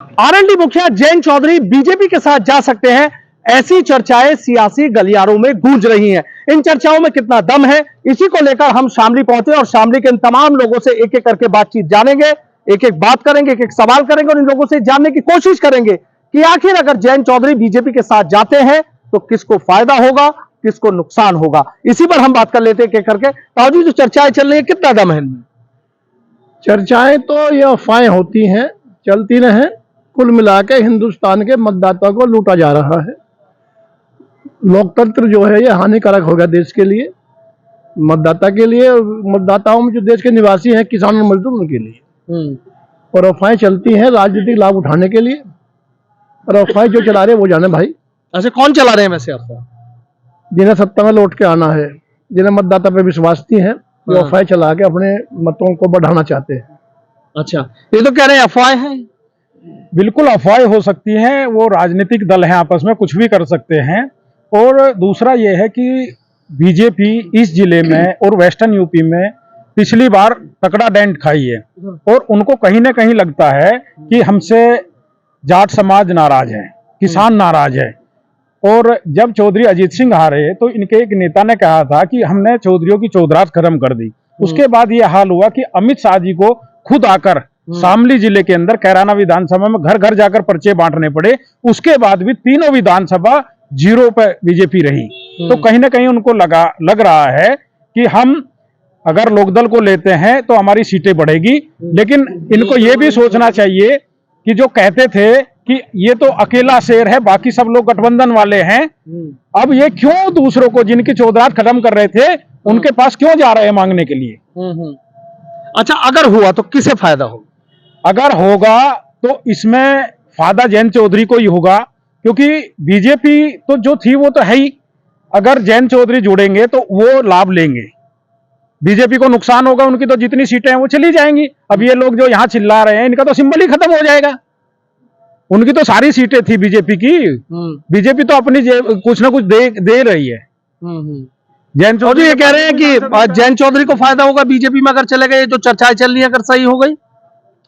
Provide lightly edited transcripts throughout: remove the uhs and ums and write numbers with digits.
RLD मुखिया Jayant Chaudhary BJP के साथ जा सकते हैं, ऐसी चर्चाएं सियासी गलियारों में गूंज रही हैं। इन चर्चाओं में कितना दम है, इसी को लेकर हम शामली पहुंचे और शामली के इन तमाम लोगों से एक एक करके बातचीत जानेंगे, एक एक बात करेंगे, एक एक सवाल करेंगे और इन लोगों से जानने की कोशिश करेंगे कि आखिर अगर जयंत चौधरी बीजेपी के साथ जाते हैं तो किसको फायदा होगा, किसको नुकसान होगा। इसी पर हम बात कर लेते हैं एक एक करके। ताऊ जी, जो चर्चाएं चल रही है, कितना दम है इनमें? चर्चाएं तो ये अफवाहें होती हैं, चलती रहे। कुल मिला के हिंदुस्तान के मतदाता को लूटा जा रहा है। लोकतंत्र जो है ये हानिकारक हो गया देश के लिए, मतदाता के लिए, मतदाताओं में जो देश के निवासी हैं, किसान और मजदूर, उनके लिए। और अफवाहें चलती हैं राजनीतिक लाभ उठाने के लिए, और अफवाहें जो चला रहे हैं वो जाने भाई। ऐसे कौन चला रहे हैं वैसे अफवाह? जिन्हें सत्ता में लौट के आना है, जिन्हें मतदाता पे विश्वास नहीं है, वो अफवाहें चला के अपने मतों को बढ़ाना चाहते हैं। अच्छा, ये तो कह रहे हैं अफवाहें हैं। बिल्कुल अफवाहें हो सकती हैं, वो राजनीतिक दल हैं, आपस में कुछ भी कर सकते हैं। और दूसरा ये है कि बीजेपी इस जिले में और वेस्टर्न यूपी में पिछली बार तकड़ा डेंट खाई है और उनको कहीं ना कहीं लगता है कि हमसे जाट समाज नाराज है, किसान नाराज है। और जब चौधरी अजीत सिंह हारे तो इनके एक नेता ने कहा था कि हमने चौधरियों की चौधराज खत्म कर दी। उसके बाद ये हाल हुआ कि अमित शाह जी को खुद आकर शामली जिले के अंदर कैराना विधानसभा में घर घर जाकर पर्चे बांटने पड़े। उसके बाद भी तीनों विधानसभा जीरो पे बीजेपी रही। तो कहीं ना कहीं उनको लग रहा है कि हम अगर लोकदल को लेते हैं तो हमारी सीटें बढ़ेगी। लेकिन इनको ये भी सोचना चाहिए कि जो कहते थे कि ये तो अकेला शेर है, बाकी सब लोग गठबंधन वाले हैं, अब ये क्यों दूसरों को जिनकी चौधराज खत्म कर रहे थे उनके पास क्यों जा रहे हैं मांगने के लिए। अच्छा, अगर हुआ तो किसे फायदा होगा? अगर होगा तो इसमें फायदा जयंत चौधरी को ही होगा, क्योंकि बीजेपी तो जो थी वो तो है ही। अगर जयंत चौधरी जुड़ेंगे तो वो लाभ लेंगे, बीजेपी को नुकसान होगा, उनकी तो जितनी सीटें हैं वो चली जाएंगी। अब ये लोग जो यहाँ चिल्ला रहे हैं इनका तो सिंबल ही खत्म हो जाएगा। उनकी तो सारी सीटें थी बीजेपी की, बीजेपी तो अपनी कुछ ना कुछ दे रही है। जयंत चौधरी ये कह रहे हैं कि जयंत चौधरी को फायदा होगा बीजेपी में अगर चले गए, जो चर्चाएं चल रही है अगर सही हो गई।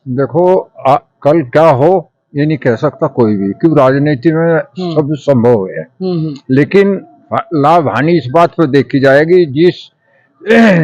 देखो कल क्या हो ये नहीं कह सकता कोई भी, क्योंकि राजनीति में सब संभव है। लेकिन लाभ हानि इस बात पर देखी जाएगी, जिस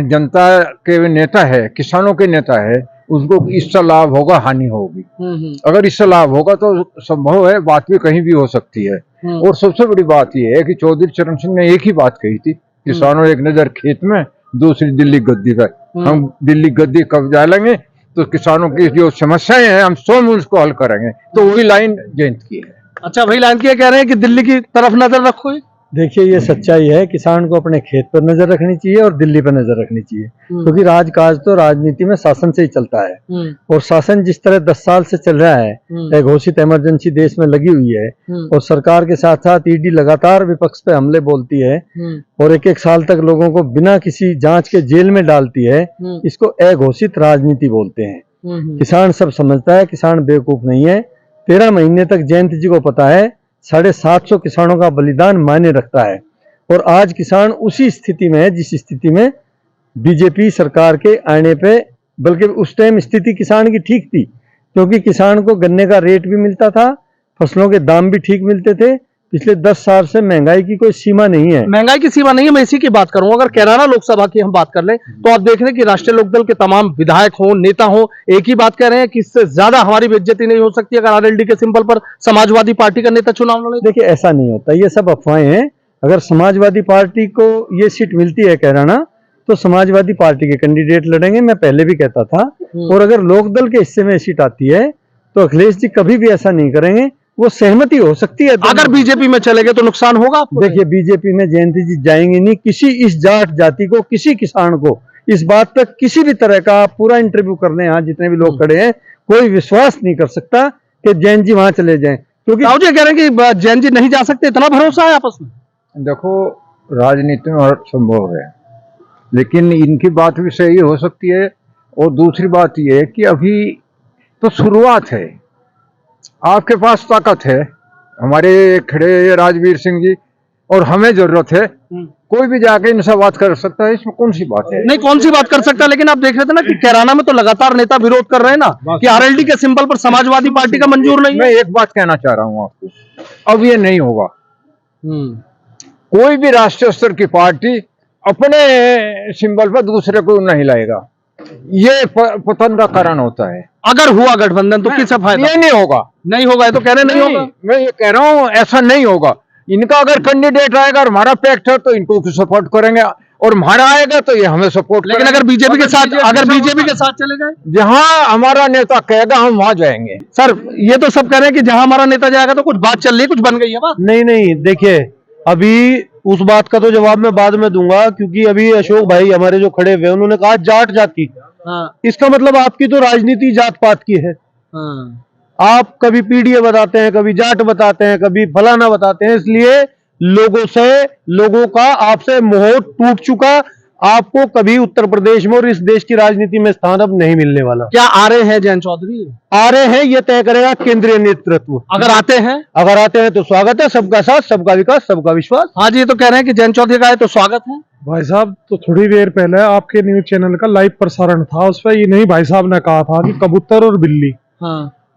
जनता के नेता है, किसानों के नेता है, उसको इससे लाभ होगा, हानि होगी। अगर इससे लाभ होगा तो संभव है, बात भी कहीं भी हो सकती है। और सबसे बड़ी बात यह है कि चौधरी चरण सिंह ने एक ही बात कही थी, किसानों एक नजर खेत में, दूसरी दिल्ली गद्दी पर। हम दिल्ली गद्दी कब जा लेंगे तो किसानों की जो समस्याएं हैं हम स्वयं उसको हल करेंगे। तो वही लाइन जयंत की है। अच्छा, वही लाइन की कह रहे हैं कि दिल्ली की तरफ नजर रखो। देखिए, ये सच्चाई है, किसान को अपने खेत पर नजर रखनी चाहिए और दिल्ली पर नजर रखनी चाहिए, क्योंकि राजकाज तो राजनीति में शासन से ही चलता है। और शासन जिस तरह 10 साल से चल रहा है, घोषित इमरजेंसी देश में लगी हुई है, और सरकार के साथ साथ ईडी लगातार विपक्ष पे हमले बोलती है और एक एक साल तक लोगों को बिना किसी जांच के जेल में डालती है, इसको अघोषित राजनीति बोलते हैं। किसान सब समझता है, किसान बेवकूफ नहीं है। 13 महीने तक जयंत जी को पता है 750 किसानों का बलिदान मायने रखता है। और आज किसान उसी स्थिति में है जिस स्थिति में बीजेपी सरकार के आने पे, बल्कि उस टाइम स्थिति किसान की ठीक थी, क्योंकि किसान को गन्ने का रेट भी मिलता था, फसलों के दाम भी ठीक मिलते थे। पिछले 10 साल से महंगाई की कोई सीमा नहीं है। महंगाई की सीमा नहीं है, मैं इसी की बात करूंगा। अगर कैराना लोकसभा की हम बात कर लें तो आप देख रहे हैं कि राष्ट्रीय लोकदल के तमाम विधायक हो, नेता हो, एक ही बात कह रहे हैं कि इससे ज्यादा हमारी बेइज्जती नहीं हो सकती अगर आरएलडी के सिंबल पर समाजवादी पार्टी का नेता चुनाव लड़े। देखिए, ऐसा नहीं होता, ये सब अफवाहें हैं। अगर समाजवादी पार्टी को ये सीट मिलती है कैराना, तो समाजवादी पार्टी के कैंडिडेट लड़ेंगे, मैं पहले भी कहता था। और अगर लोकदल के हिस्से में सीट आती है तो अखिलेश जी कभी भी ऐसा नहीं करेंगे, वो सहमति हो सकती है। अगर बीजेपी में चले गए तो नुकसान होगा। देखिए, बीजेपी में जयंत जी जाएंगे नहीं। किसी इस जाट जाति को, किसी किसान को इस बात तक किसी भी तरह का पूरा इंटरव्यू करने यहाँ जितने भी लोग खड़े हैं, कोई विश्वास नहीं कर सकता कि जयंत जी वहां चले जाएं, क्योंकि कह रहे हैं कि जयंत जी नहीं जा सकते, इतना भरोसा है आपस में। देखो, राजनीति में हर संभव है, लेकिन इनकी बात भी सही हो सकती है। और दूसरी बात यह है कि अभी तो शुरुआत है, आपके पास ताकत है। हमारे खड़े राजवीर सिंह जी, और हमें जरूरत है, कोई भी जाके इनसे बात कर सकता है, इसमें कौन सी बात है? नहीं, कौन सी बात कर सकता है, लेकिन आप देख रहे थे ना कि कैराना में तो लगातार नेता विरोध कर रहे हैं ना कि आरएलडी के सिंबल पर समाजवादी पार्टी का मंजूर नहीं मैं है। एक बात कहना चाह रहा हूँ आपको, अब ये नहीं होगा। कोई भी राष्ट्रीय स्तर की पार्टी अपने सिंबल पर दूसरे को नहीं लाएगा, ये पतन का कारण होता है। अगर हुआ गठबंधन तो किससे फायदा? ये नहीं होगा, नहीं होगा, ये तो कह रहे नहीं होगा। मैं ये कह रहा हूँ ऐसा नहीं होगा। इनका अगर कैंडिडेट आएगा और हमारा पैक्ट है तो इनको सपोर्ट करेंगे, और हमारा आएगा तो ये हमें सपोर्ट लेकिन अगर बीजेपी के साथ चले गए, जहाँ हमारा नेता कहेगा हम वहां जाएंगे। सर ये तो सब कह रहे हैं कि जहां हमारा नेता जाएगा तो कुछ बात चल रही है, कुछ बन गई है बात। नहीं नहीं, देखिए अभी उस बात का तो जवाब मैं बाद में दूंगा, क्योंकि अभी अशोक भाई हमारे जो खड़े हुए उन्होंने कहा जाट जाति। इसका मतलब आपकी तो राजनीति जात पात की है। आप कभी पीडीए बताते हैं, कभी जाट बताते हैं, कभी फलाना बताते हैं, इसलिए लोगों का आपसे मोह टूट चुका। आपको कभी उत्तर प्रदेश में और इस देश की राजनीति में स्थान अब नहीं मिलने वाला। क्या आ रहे हैं जयंत चौधरी? आ रहे हैं, ये तय करेगा केंद्रीय नेतृत्व। अगर आते हैं तो स्वागत है, सबका साथ, सबका विकास, सबका विश्वास। हाँ जी, ये तो कह रहे हैं कि जयंत चौधरी का है तो स्वागत है। भाई साहब, तो थोड़ी देर पहले आपके न्यूज चैनल का लाइव प्रसारण था, उस पर ये नहीं भाई साहब ने कहा था कि कबूतर और बिल्ली।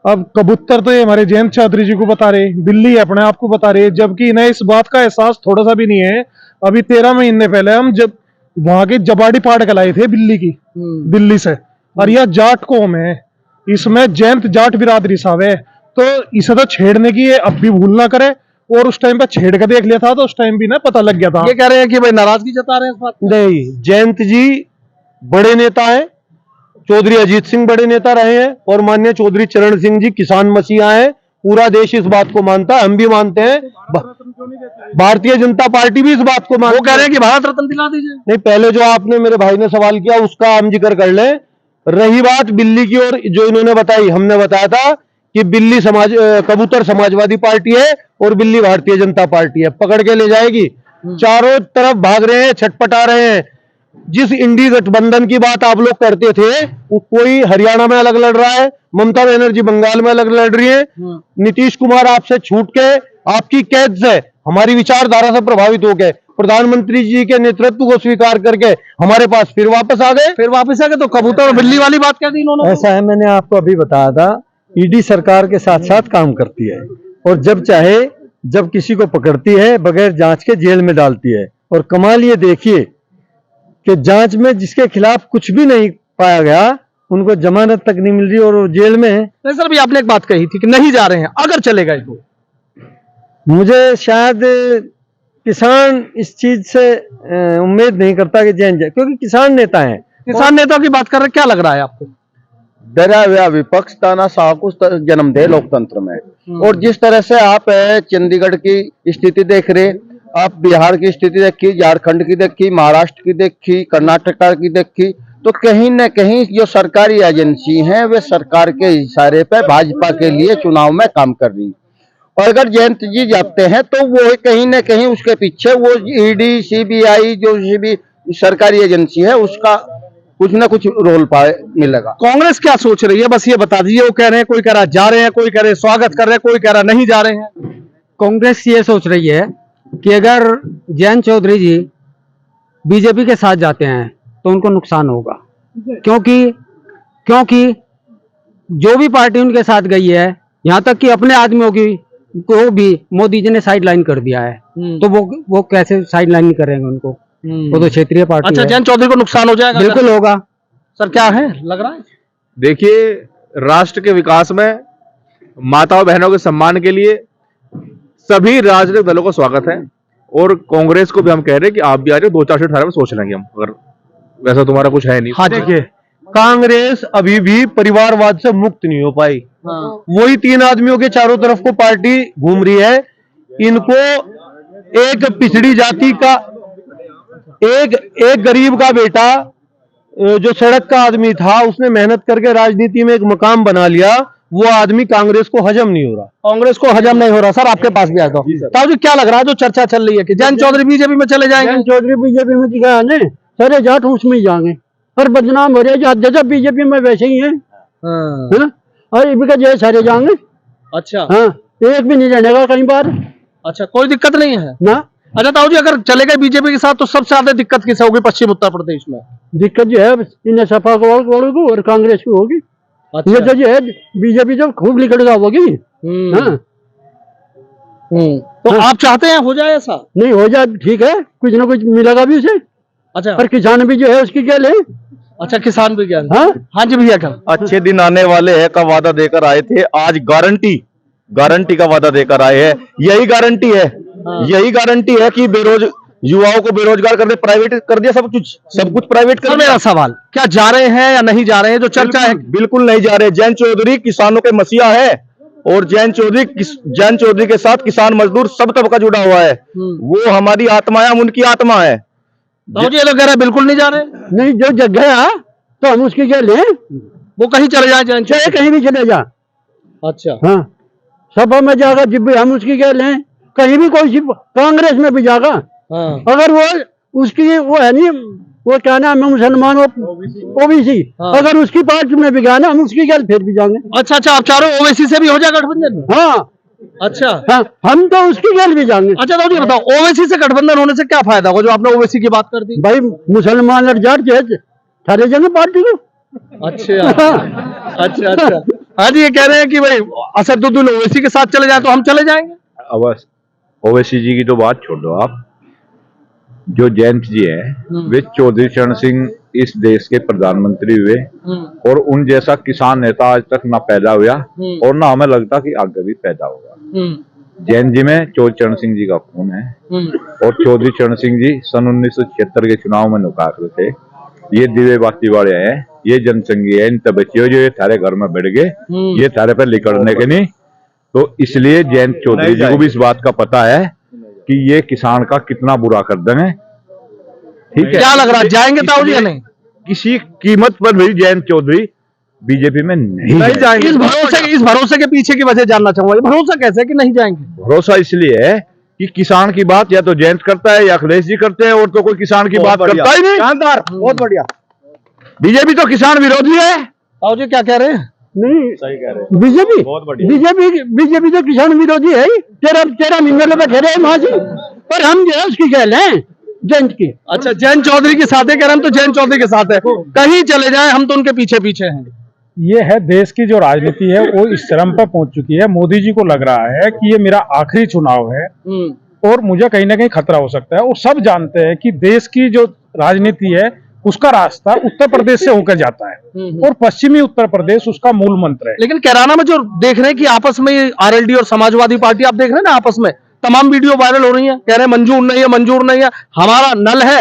अब कबूतर तो ये हमारे जयंत चौधरी जी को बता रहे, बिल्ली अपने आप को बता रहे, जबकि इन्हें इस बात का एहसास थोड़ा सा भी नहीं है। अभी 13 महीने पहले हम जब वहां के जबाड़ी पाड़ के लाए थे बिल्ली की, दिल्ली से, और यह जाट कौम है, इसमें जयंत जाट बिरादरी साहब है, तो इसे तो छेड़ने की अब भी भूल ना करे। और उस टाइम पे छेड़ के देख लिया था तो उस टाइम भी ना पता लग गया था। ये कह रहे हैं कि भाई नाराजगी जता रहे हैं इस बात पर। नहीं, जयंत जी बड़े नेता हैं, चौधरी अजीत सिंह बड़े नेता रहे हैं, और माननीय चौधरी चरण सिंह जी किसान मसीहा हैं। पूरा देश इस बात को मानता है, हम भी मानते हैं, भारतीय जनता पार्टी भी इस बात को मानती है। वो कह रहे हैं कि भारत रत्न दिला दीजिए। नहीं, पहले जो आपने मेरे भाई ने सवाल किया उसका हम जिक्र कर लें। रही बात बिल्ली की, और जो इन्होंने बताई, हमने बताया था कि बिल्ली कबूतर समाजवादी पार्टी है और बिल्ली भारतीय जनता पार्टी है, पकड़ के ले जाएगी। चारों तरफ भाग रहे हैं, छटपटा रहे हैं। जिस इंडी गठबंधन की बात आप लोग करते थे, वो कोई हरियाणा में अलग लड़ रहा है, ममता बनर्जी बंगाल में अलग लड़ रही है, नीतीश कुमार आपसे छूट के, आपकी कैद से, हमारी विचारधारा से प्रभावित हो गए, प्रधानमंत्री जी के नेतृत्व को स्वीकार करके हमारे पास फिर वापस आ गए। तो कबूतर और बिल्ली वाली बात कह दी इन्होंने। ऐसा है, मैंने आपको अभी बताया था, ईडी सरकार के साथ साथ काम करती है, और जब चाहे जब किसी को पकड़ती है बगैर जांच के जेल में डालती है। और कमाल ये देखिए कि जांच में जिसके खिलाफ कुछ भी नहीं पाया गया उनको जमानत तक नहीं मिल रही और वो जेल में है। नहीं सर, अभी आपने एक बात कही थी कि नहीं जा रहे हैं, अगर चले गए तो। मुझे शायद किसान इस चीज से उम्मीद नहीं करता कि जैन जाए, क्योंकि किसान नेता हैं। किसान नेताओं की बात कर रहे हैं, क्या लग रहा है आपको? डरा हुआ विपक्ष तानाशाह को जन्म दे लोकतंत्र में। और जिस तरह से आप चंडीगढ़ की स्थिति देख रहे, आप बिहार की स्थिति देखी, झारखंड की देखी, महाराष्ट्र की देखी, कर्नाटक की देखी, तो कहीं न कहीं जो सरकारी एजेंसी हैं वे सरकार के इशारे पे भाजपा के लिए चुनाव में काम कर रही। और अगर जयंत जी जाते हैं तो वो कहीं न कहीं उसके पीछे वो ईडी, सीबीआई जो भी सरकारी एजेंसी है उसका कुछ ना कुछ रोल मिलेगा। कांग्रेस क्या सोच रही है, बस ये बता दीजिए। वो कह रहे हैं, कोई कह रहा जा रहे हैं, कोई कह रहे स्वागत कर रहे हैं, कोई कह रहा नहीं जा रहे हैं। कांग्रेस ये सोच रही है कि अगर जयंत चौधरी जी बीजेपी के साथ जाते हैं तो उनको नुकसान होगा, क्योंकि जो भी पार्टी उनके साथ गई है, यहाँ तक कि अपने आदमियों को भी मोदी जी ने साइड लाइन कर दिया है, तो वो कैसे साइड लाइन करेंगे उनको? वो तो क्षेत्रीय पार्टी अच्छा, है। जयंत चौधरी को नुकसान हो जाएगा? बिल्कुल होगा सर, क्या है लग रहा है? देखिए, राष्ट्र के विकास में माताओं बहनों के सम्मान के लिए सभी राजनीतिक दलों का स्वागत है, और कांग्रेस को भी हम कह रहे हैं कि आप भी आ जाओ, 2-4 सीट में सोच लेंगे हम, अगर वैसा तुम्हारा कुछ है नहीं। हाँ देखिए, कांग्रेस अभी भी परिवारवाद से मुक्त नहीं हो पाई। वही 3 आदमियों के चारों तरफ को पार्टी घूम रही है। इनको एक पिछड़ी जाति का, एक गरीब का बेटा जो सड़क का आदमी था, उसने मेहनत करके राजनीति में एक मकाम बना लिया, वो आदमी कांग्रेस को हजम नहीं हो रहा। कांग्रेस को हजम नहीं हो रहा। सर आपके पास भी आता हूँ, ताऊ जी क्या लग रहा है जो चर्चा चल रही है कि जयंत चौधरी बीजेपी में चले जाएंगे? चौधरी बीजेपी में दिखा ने सारे जाट उसमें ही जाएंगे, पर बदनाम हो रहे हैं जैसा बीजेपी में वैसे ही है। और इनका जय सारे जाएंगे। अच्छा हाँ, एक भी नहीं जानेगा कहीं बार। अच्छा, कोई दिक्कत नहीं है ना, अच्छा ताऊ जी, अगर चले गए बीजेपी के साथ तो सबसे ज्यादा दिक्कत किसे होगी पश्चिम उत्तर प्रदेश में? दिक्कत जो है इन्हें सपा को और कांग्रेस की होगी। ये तो जो है बीजेपी जो खूब निकल होगी। हाँ। तो आप चाहते हैं हो जाए ऐसा? नहीं हो जाए ठीक है, कुछ ना कुछ मिलेगा भी उसे। अच्छा, पर किसान भी जो है उसकी क्या ले। अच्छा किसान भी क्या? हाँ हाँ जी भैया क्या? अच्छे दिन आने वाले हैं का वादा देकर आए थे, आज गारंटी का वादा देकर आए हैं। यही गारंटी है, यही गारंटी है कि युवाओं को बेरोजगार कर दे, प्राइवेट कर दिया, सब कुछ प्राइवेट कर सर दिया। मेरा सवाल, क्या जा रहे हैं या नहीं जा रहे हैं? जो चर्चा है बिल्कुल नहीं जा रहे। जैन चौधरी किसानों के मसीहा है और जैन चौधरी के साथ किसान मजदूर सब तबका जुड़ा हुआ है। वो हमारी आत्मा है, हम उनकी आत्मा है। ताऊ जी ये लोग कह रहे हैं बिल्कुल नहीं जा रहे। नहीं, जो जग गया तो हम उसकी क्या लें। वो कहीं चले जाए चाहे कहीं भी चले जा। अच्छा, हाँ सभा में जागा जब भी हम उसकी क्या लें, कहीं भी कोई कांग्रेस में भी जागा। हाँ। अगर वो उसकी वो है नहीं, वो क्या नाम है मुसलमान ओबीसी, हाँ। अगर उसकी पार्टी में भी गया ना हम उसकी क्या फिर भी जाएंगे। अच्छा, आप चारों ओवैसी से भी हो जाए गठबंधन? हाँ अच्छा, हाँ, हम तो उसकी गैल भी जाएंगे। अच्छा ताऊ जी बताओ, ओवैसी से गठबंधन होने से क्या फायदा होगा? जो आपने ओवैसी की बात कर दी। भाई मुसलमान और जाट जो है ठहरे जाएंगे पार्टी को। अच्छा अच्छा। हाँ जी, ये कह रहे हैं कि भाई असदुद्दीन ओवैसी के साथ चले जाए तो हम चले जाएंगे। अब ओवैसी जी की तो बात छोड़ दो आप, जो जयंत जी है वे चौधरी चरण सिंह इस देश के प्रधानमंत्री हुए और उन जैसा किसान नेता आज तक ना पैदा हुआ और ना हमें लगता कि आगे भी पैदा होगा। जैन जी में चौधरी चरण सिंह जी का खून है और चौधरी चरण सिंह जी सन 1976 के चुनाव में नुकाते थे। ये दिव्य बाती वाले हैं, ये जनसंघी है, इन बच्चे जो ये थारे घर में बैठ गए, ये थारे पर लिकड़ने के नहीं। तो इसलिए जयंत चौधरी जी को भी इस बात का पता है कि ये किसान का कितना बुरा कर देंगे। ठीक है, क्या लग रहा है जाएंगे ताऊ जी या नहीं? किसी कीमत पर भी जयंत चौधरी बीजेपी में नहीं जाएंगे। इस भरोसे के पीछे की वजह जानना चाहूंगा। ये भरोसा कैसे है कि नहीं जाएंगे? भरोसा इसलिए है कि किसान की बात या तो जयंत करता है या अखिलेश जी करते हैं, और तो कोई किसान की बात करता ही नहीं। शानदार, बहुत बढ़िया। बीजेपी तो किसान विरोधी है। ताऊ जी क्या कह रहे हैं? नहीं सही कह रहे हैं, बीजेपी बहुत बढ़िया। बीजेपी तो किसान विरोधी है ही। तेरह महीने में ठहरे हैं माजी, पर हम जो है उसकी गैल हैं जयंत की। अच्छा, जैन चौधरी के साथ है, कह रहे हम तो जैन चौधरी के साथ है, कहीं चले जाए हम तो उनके पीछे पीछे हैं। ये है देश की जो राजनीति है वो इस चरम पर पहुंच चुकी है। मोदी जी को लग रहा है कि ये मेरा आखिरी चुनाव है और मुझे कहीं ना कहीं खतरा हो सकता है। और सब जानते हैं कि देश की जो राजनीति है उसका रास्ता उत्तर प्रदेश से होकर जाता है और पश्चिमी उत्तर प्रदेश उसका मूल मंत्र है। लेकिन कैराना में जो देख रहे हैं कि आपस में आरएलडी और समाजवादी पार्टी, आप देख रहे हैं ना आपस में तमाम वीडियो वायरल हो रही है, कह रहे हैं मंजूर नहीं है, मंजूर नहीं है, हमारा नल है,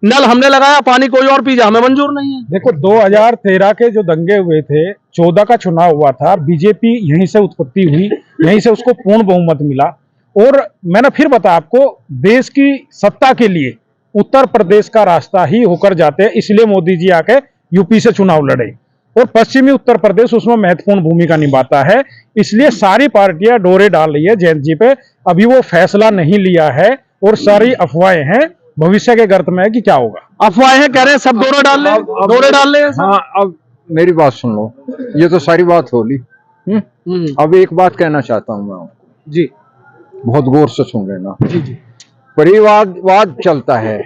नल हमने लगाया, पानी कोई और पी जाए, हमें मंजूर नहीं है। देखो 2013 के जो दंगे हुए थे, 14 का चुनाव हुआ था, बीजेपी यहीं से उत्पत्ति हुई, यहीं से उसको पूर्ण बहुमत मिला। और मैंने फिर बताया आपको, देश की सत्ता के लिए उत्तर प्रदेश का रास्ता ही होकर जाते हैं, इसलिए मोदी जी आके यूपी से चुनाव लड़े और पश्चिमी उत्तर प्रदेश उसमें महत्वपूर्ण भूमिका निभाता है। इसलिए सारी पार्टियां डोरे डाल रही है जयंत जी पे। अभी वो फैसला नहीं लिया है और सारी अफवाहें हैं, भविष्य के गर्त में है कि क्या होगा। अफवाहें कह रहे हैं सब डोरे डाल ले। हाँ, अब मेरी बात सुन लो, ये तो सारी बात हो ली। अब एक बात कहना चाहता हूँ मैं आपको जी, बहुत गौर से सुन लेना। जी जी। परिवारवाद चलता है,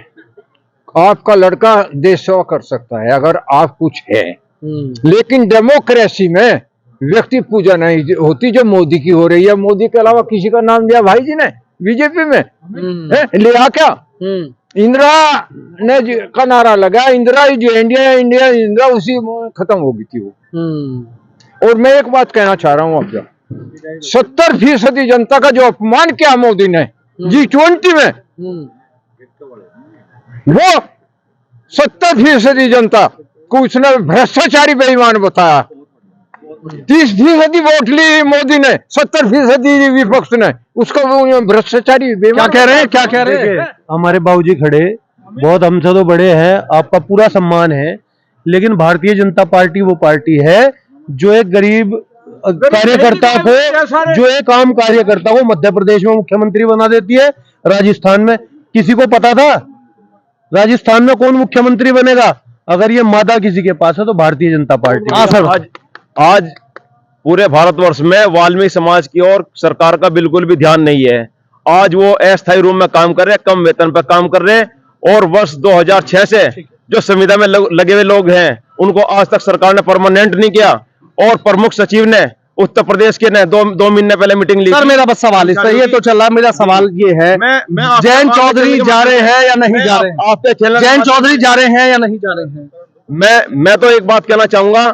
आपका लड़का देश सेवा कर सकता है अगर आप कुछ है, लेकिन डेमोक्रेसी में व्यक्ति पूजा नहीं होती जो मोदी की हो रही है। मोदी के अलावा किसी का नाम लिया भाई जी ने बीजेपी में लिया क्या? इंदिरा ने का नारा लगा, इंदिरा जो इंडिया इंडिया इंदिरा, उसी में खत्म हो गई थी वो। और मैं एक बात कहना चाह रहा हूँ आपको, 70% जनता का जो अपमान किया मोदी ने G20 में, वो 70% जनता को उसने भ्रष्टाचारी बेईमान बताया। 30% वोट ली मोदी ने, 70% विपक्ष ने उसको भ्रष्टाचारी बेईमान। क्या कह रहे हैं? हमारे बाबूजी खड़े, बहुत हमसे तो बड़े हैं, आपका पूरा सम्मान है, लेकिन भारतीय जनता पार्टी वो पार्टी है जो एक गरीब कार्यकर्ता को, जो एक आम कार्यकर्ता को मध्य प्रदेश में मुख्यमंत्री बना देती है। राजस्थान में किसी को पता था राजस्थान में कौन मुख्यमंत्री बनेगा? अगर ये मादा किसी के पास है तो भारतीय जनता पार्टी। हाँ सर, आज पूरे भारतवर्ष में वाल्मीकि समाज की और सरकार का बिल्कुल भी ध्यान नहीं है। आज वो अस्थायी रूप में काम कर रहे हैं, कम वेतन पर काम कर रहे हैं, और वर्ष 2006 से जो संविदा में लगे हुए लोग हैं उनको आज तक सरकार ने परमानेंट नहीं किया। और प्रमुख सचिव ने उत्तर प्रदेश के ने दो महीने पहले मीटिंग ली। सर मेरा बस सवाल इस पर ये तो चल रहा है, मेरा सवाल ये है, जयंत चौधरी जा रहे हैं या नहीं जा रहे हैं? आपके चैनल जयंत चौधरी जा रहे हैं या नहीं जा रहे हैं? मैं तो एक बात कहना चाहूंगा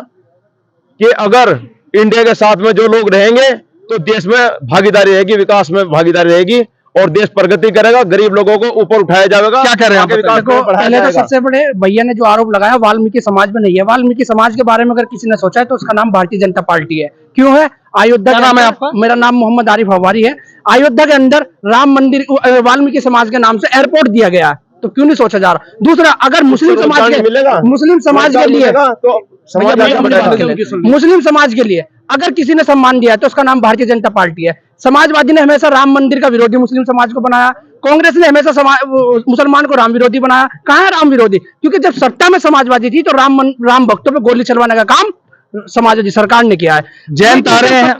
कि अगर इंडिया के साथ में जो लोग रहेंगे तो देश में भागीदारी रहेगी, विकास में भागीदारी रहेगी, और देश प्रगति करेगा, गरीब लोगों को ऊपर उठाया जाएगा। क्या कह रहे हैं आप? देखो, पहले तो सबसे बड़े भैया ने जो आरोप लगाया वाल्मीकि समाज में नहीं है। वाल्मीकि समाज के बारे में अगर किसी ने सोचा है तो उसका नाम भारतीय जनता पार्टी है। क्यों है? अयोध्या क्या नाम है आपका? मेरा नाम मोहम्मद आरिफ हवारी है। अयोध्या के अंदर राम मंदिर वाल्मीकि समाज के नाम से एयरपोर्ट दिया गया है, तो क्यों नहीं सोचा जा रहा? दूसरा, अगर मुस्लिम समाज के लिए मुस्लिम समाज के लिए अगर किसी ने सम्मान दिया है तो उसका नाम भारतीय जनता पार्टी है। समाजवादी ने हमेशा राम मंदिर का विरोधी मुस्लिम समाज को बनाया, कांग्रेस ने हमेशा मुसलमान को राम विरोधी बनाया। कहाँ है राम विरोधी? क्योंकि जब सत्ता में समाजवादी थी तो राम भक्तों पे गोली चलवाने का काम समाजवादी सरकार ने किया है। जयंत आ रहे हैं,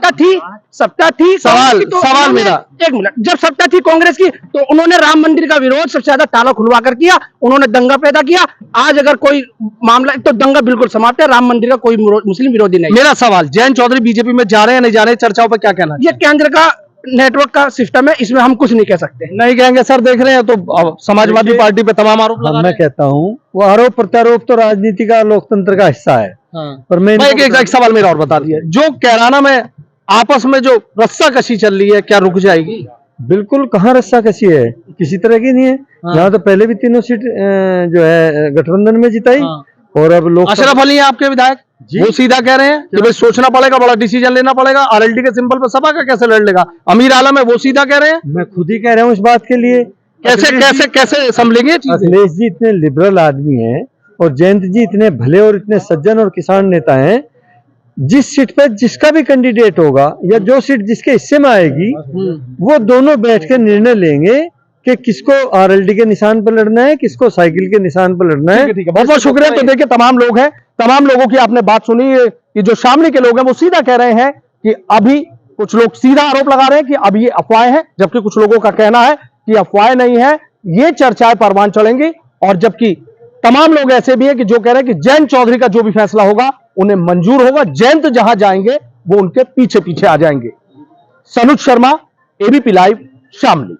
सत्ता थी सवाल मेरा, एक मिनट, जब सत्ता थी कांग्रेस की तो उन्होंने राम मंदिर का विरोध सबसे ज्यादा ताला खुलवा कर किया, उन्होंने दंगा पैदा किया। आज अगर कोई मामला तो दंगा बिल्कुल समाप्त है, राम मंदिर का कोई मुस्लिम विरोधी नहीं। मेरा सवाल, जयंत चौधरी बीजेपी में जा रहे हैं नहीं जा रहे हैं, चर्चाओं पर क्या कहना है? ये केंद्र का नेटवर्क का सिस्टम है, इसमें हम कुछ नहीं कह सकते। नहीं कहेंगे सर, देख रहे हैं तो समाजवादी पार्टी पे तमाम आरोप लगा मैं कहता हूँ वो आरोप प्रत्यारोप तो राजनीति का, लोकतंत्र का हिस्सा है। पर मैं एक सवाल मेरा और बता दिया, जो कैराना में आपस में जो रस्साकशी चल रही है क्या रुक जाएगी? बिल्कुल, कहाँ रस्साकशी है, किसी तरह की नहीं है। यहाँ तो पहले भी तीनों सीट जो है गठबंधन में जिताई, और अब लोग अशरफ अली हैं आपके विधायक, वो सीधा कह रहे हैं कि भाई सोचना पड़ेगा, बड़ा डिसीजन लेना पड़ेगा, आरएलडी के सिंबल पर सपा का कैसे लड़ लेगा? अमीर आलम है, वो सीधा कह रहे हैं। मैं खुद ही कह रहा हूँ इस बात के लिए। कैसे संभलेंगे? अखिलेश जी इतने लिबरल आदमी हैं और जयंत जी इतने भले और इतने सज्जन और किसान नेता हैं, जिस सीट पे जिसका भी कैंडिडेट होगा या जो सीट जिसके हिस्से में आएगी वो दोनों बैठ के निर्णय लेंगे कि किसको आरएलडी के निशान पर लड़ना है, किसको साइकिल के निशान पर लड़ना है। बहुत बहुत शुक्रिया। तो देखिए, तमाम लोग हैं, तमाम लोगों की आपने बात सुनी। ये जो शामली के लोग हैं वो सीधा कह रहे हैं कि अभी कुछ लोग सीधा आरोप लगा रहे हैं कि अब ये अफवाहें हैं, जबकि कुछ लोगों का कहना है कि अफवाहें नहीं है, ये चर्चाएं परवान चलेंगी। और जबकि तमाम लोग ऐसे भी हैं कि जो कह रहे हैं कि जयंत चौधरी का जो भी फैसला होगा उन्हें मंजूर होगा, जयंत जहां जाएंगे वो उनके पीछे पीछे आ जाएंगे। Sanuj Sharma, ABP live, Shamli.